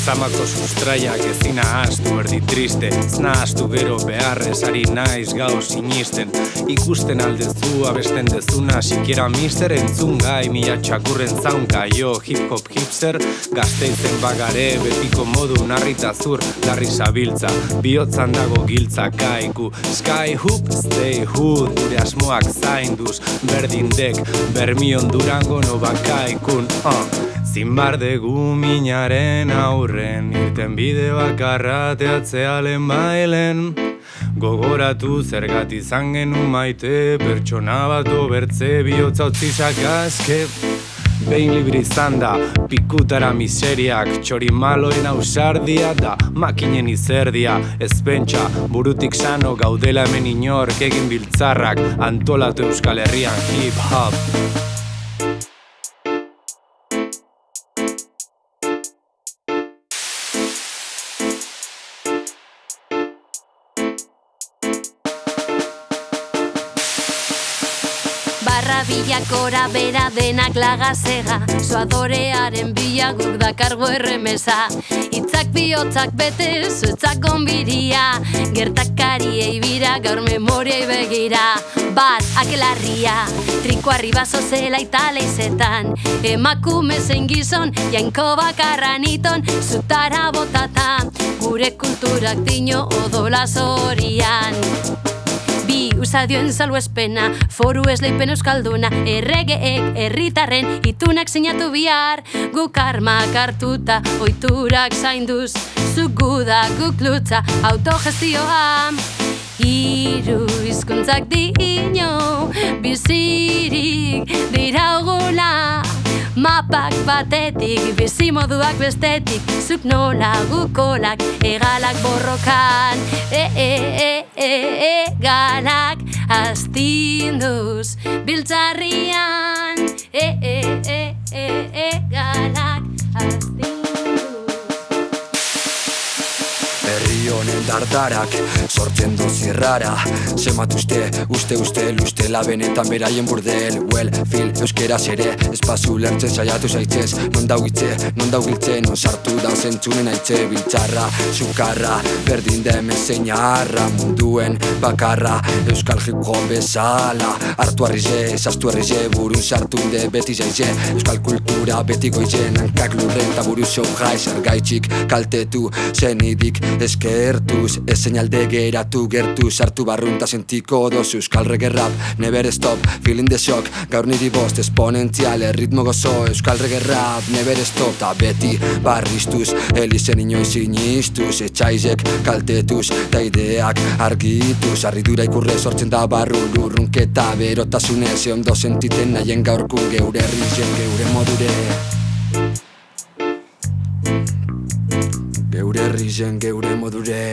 Zamako sustraiak ezina astu erdi triste, zna astu gero beharrez ari naiz gau sinisten. Ikusten aldezu abesten dezuna, sikiera mister entzun gai mila txakurren zaunka jo hip-hop hipster. Gazteizen bagare betiko modu narrita zur, larri zabiltza, bihotzan dago giltza kaiku. Sky hoop, stay hood, gure asmoak zainduz, berdindek, bermion durango no bakaikun. Zinbardegu minaren aurren, irten bide bakarra teatzea lehen bailen. Gogoratu zergat izan genuen maite, pertsona bat obertze bihotza utzizak azke. Behin libri izan da, pikutara miseriak, txori maloen ausardia da, makinen izerdia. Ez pentsa, burutik sano gaudela hemen inork egin biltzarrak, antolatu Euskal Herrian hip-hop. Barra bilakora bera denak lagazega, zoadorearen bila guk dakargo erremesa. Itzak bihotzak bete, zuetzak onbiria, gertakariei bira gaur memoriai begira. Bat, akelarria, triko arriba zozela itala izetan, emakume zein gizon, jainko bakarran iton, zutara botata, gure kulturak dino odola zorian. Bi usadioen salbuespena, foru esleipen euskalduna, erregeek herritarren itunak sinatu bihar, guk armak hartuta, oiturak zainduz, zuk guda, guk lutza, autogestioa. Hiru hizkuntzak dino, bizirik diraugula, mapak batetik, bizimoduak bestetik, zuk nola gukolak, egalak borrokan, egalak astinduz, biltzarrian, egalak astinduz. Herri honen dardarak, sortzen du zirrara, zemat uste, lustela benetan beraien burdel. Well, fil, euskeraz ere, espazu lertzen saiatu zaitzez, non daugitze, non daugiltze, non sartu da zentzunen aitze, biltzarra, sukarra, berdin demen zein harra, munduen bakarra, euskal hip-hop bezala, hartu arrize, zaztu arrize, burun sartu de beti zaize, euskal kultura beti goizen, hankak lurren ta buru show jai, zergaitxik kaltetu, zenidik, eskertuz, ez seinalde geratu gertu, sartu barrunta sentiko dozu, euskal reggae rap, never stop, feeling the shock, gaur niri bost, esponentzial, ritmo gozo, euskal reggae rap, never stop, ta beti barriztuz, elizen inoiz inistuz, etxaizek kaltetuz, ta ideak argituz, arridura ikurre sortzen da barru lurrunketa, berotasunez, ondo sentiten nahien gaurkun, geure herrizen, geure modure. Geure herrizen, geure modure.